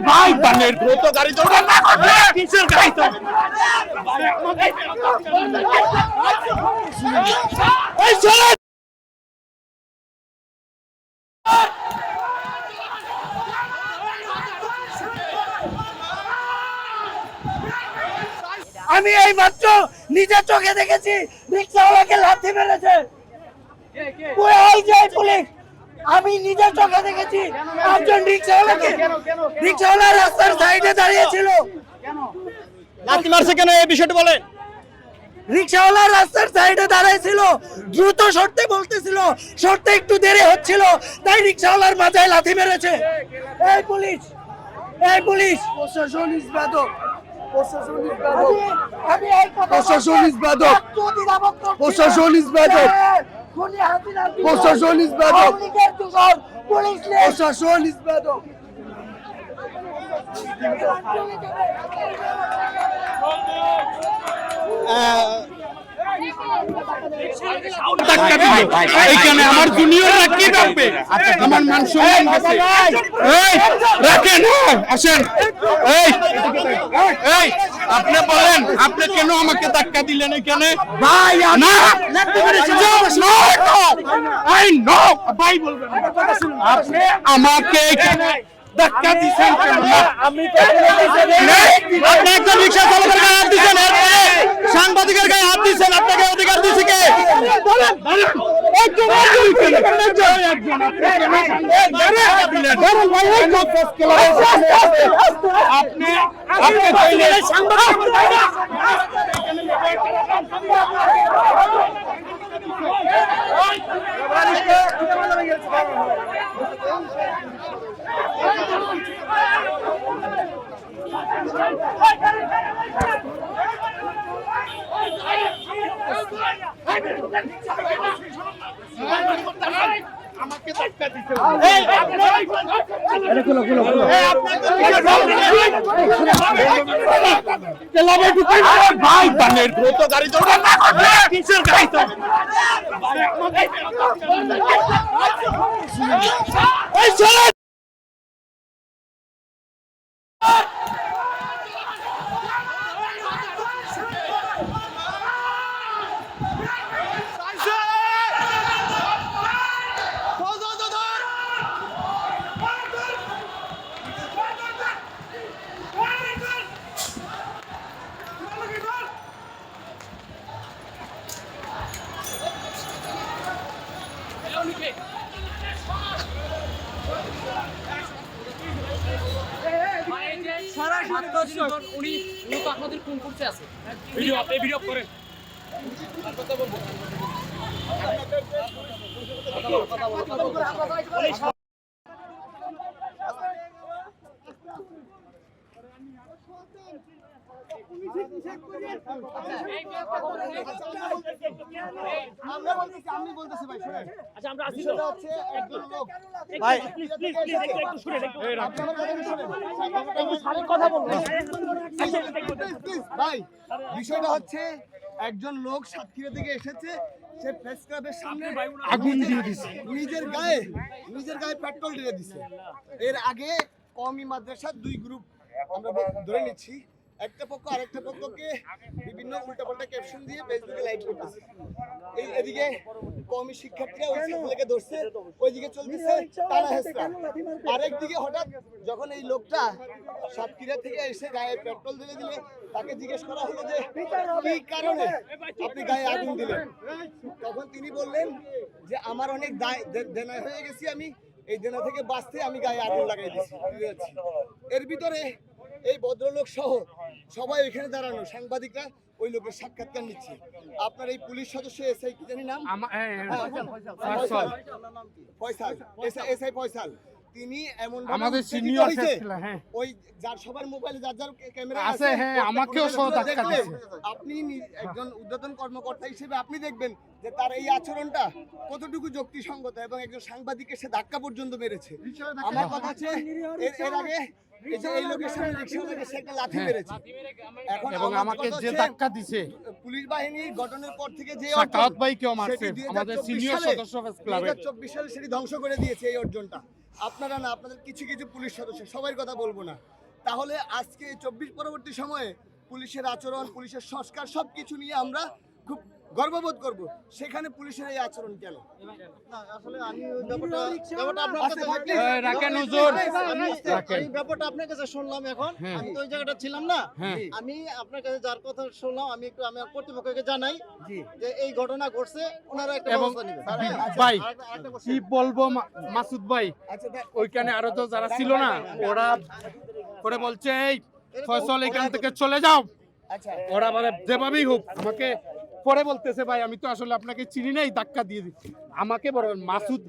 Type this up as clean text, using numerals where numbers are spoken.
ভাই বানের দ্রুত গাড়ি দৌড়ান না কিসের গাড়ি তো এই চলে আমি এই মাত্র নিজের চোখে দেখেছি রিকশাওয়ালাকে লাথি মেরেছে পুলিশ। আমি নিজের চোখে দেখেছি একজন রিকশাওয়ালা রাস্তার সাইডে দাঁড়িয়ে ছিল। লাথি মারছে কেন এই বিষয়টা বলেন। রিকশাওয়ালা রাস্তার সাইডে দাঁড়িয়ে ছিল, দ্রুত সরতে বলতেছিল, সরতে একটু দেরি হচ্ছিল, তাই রিকশাওয়ালার মাথায় লাথি মেরেছে। এই পুলিশ প্রশাসন ইসবাদক এইখানে আমার জুনিয়ররা কি রাখবে, আমার মান সম্মান আছে। এই রাখেন, আসেন। এই আপনি বলেন, আপনি কেন আমাকে ধাক্কা দিলেন এখানে? ভাই না ভাই বলবেন আপনি আমাকে এখানে ধাক্কা দিচ্ছেন কেন? আমি আপনি একজন রিক্সা চালকের গায়ে হাত দিচ্ছেন, এরপরে সাংবাদিকের গায়ে হাত দিচ্ছেন। আপনাকে অধিকার দিচ্ছে কে? আমাকে ধাক্কা দিতে ভাই বানের দ্রুত গাড়ি দৌড়ান না কিসের গাড়ি তো এই চলে উনি তো আপনাদের কোন করতে আছে ভিডিও করেন। বিষয়টা হচ্ছে একজন লোক সাতক্ষীরা থেকে এসেছে, সে প্রেস ক্লাবের সামনে আগুন দিয়ে দিছে, নিজের গায়ে পেট্রোল ঢেলে দিছে। এর আগে কওমি মাদ্রাসার দুই গ্রুপ আমরা ধরে নিচ্ছি, একটা পক্ষ আরেকটা পক্ষকে বিভিন্ন উল্টাপাল্টা ক্যাপশন দিয়ে ফেসবুকে লাইভ করতেছে। এদিকে কওমি শিক্ষার্থীরা ওই ছেলেকে ধরছে, ওইদিকে চলতেছে টানা হেঁচড়া। আরেকদিকে হঠাৎ যখন এই লোকটা সাতক্ষীরা থেকে এসে গায়ে পেট্রোল ঢেলে দিলে, তাকে জিজ্ঞেস করা হলো যে কি কারণে আপনি গায়ে আগুন দিলেন, তখন তিনি বললেন যে আমার অনেক দেনা হয়ে গেছি, আমি এই দেনা থেকে বাঁচতে আমি গায়ে আগুন লাগাই দিয়েছি। এর ভিতরে এই ভদ্রলোক সহ সবাই এখানে দাঁড়ানো সাংবাদিকরা ওই লোকের সাক্ষাৎকার নিচ্ছে। আপনার এই পুলিশ সদস্য এসআই কি জানি নাম, ফয়সাল, এসআই ফয়সাল, তিনি এমন আমাদের সিনিয়র হ্যাঁ ওই যার সবার মোবাইলে যার যার ক্যামেরা আছে, হ্যাঁ, আমাকেও সহ ধাক্কা দিয়েছে। আপনি একজন ঊর্ধ্বতন কর্মকর্তা হিসেবে আপনি দেখবেন যে তার এই আচরণটা কতটুকু যুক্তিসঙ্গত এবং একজন সাংবাদিককে সে ধাক্কা পর্যন্ত মেরেছে। আমার কথা হচ্ছে এর আগে এই যে এই লোকের সামনে রিকশাওয়ালাকে সে একটা লাথি মেরেছে। এখন এবং আমার আমাকে কথা যে হচ্ছে, ধাক্কা দিছে পুলিশ বাহিনীর গঠনের পর থেকে যে সাকাওয়াত ভাই কেউ মারছে, সেটি 2024 আমাদের সিনিয়র সালে- সদস্য প্রেস ক্লাবের। 2024 সালে সেটি ধ্বংস করে দিয়েছে এই অর্জনটা। আপনারা না, আপনাদের কিছু কিছু পুলিশ সদস্য, সবার কথা বলবো না। তাহলে আজকে 24 পরবর্তী সময়ে পুলিশের আচরণ, পুলিশের সংস্কার সবকিছু নিয়ে আমরা খুব গর্ববোধ করব। সেখানে পুলিশের এই আচরণ কেন? আসলে আমি ওই ব্যাপারটা আপনার আচ্ছা, কাছে please, এই, রাখেন হুজুর, রাখেন। এই ব্যাপারটা আপনার কাছে শুনলাম এখন। হ্যাঁ। আমি তো ওই জায়গাটা ছিলাম না। হ্যাঁ। আমি আপনার কাছে যার কথা শুনলাম, আমি একটু আমার কর্তৃপক্ষকে জানাই যে এই ঘটনা ঘটছে, ওনারা একটা এবং ব্যবস্থা নেবে। ভাই আরেকটা কি বলবো মাসুদ ভাই, আচ্ছা, ওইখানে আরো তো যারা ছিল না ওরা করে বলছে এই ফয়সল এখান থেকে চলে যাও। আচ্ছা, ওরা মানে যেভাবেই হোক আমাকে পরে বলতেছে ভাই আমি তো আসলে আপনাকে চিনি নাই, ধাক্কা দিয়ে দিচ্ছি আমাকে বড় মাসুদ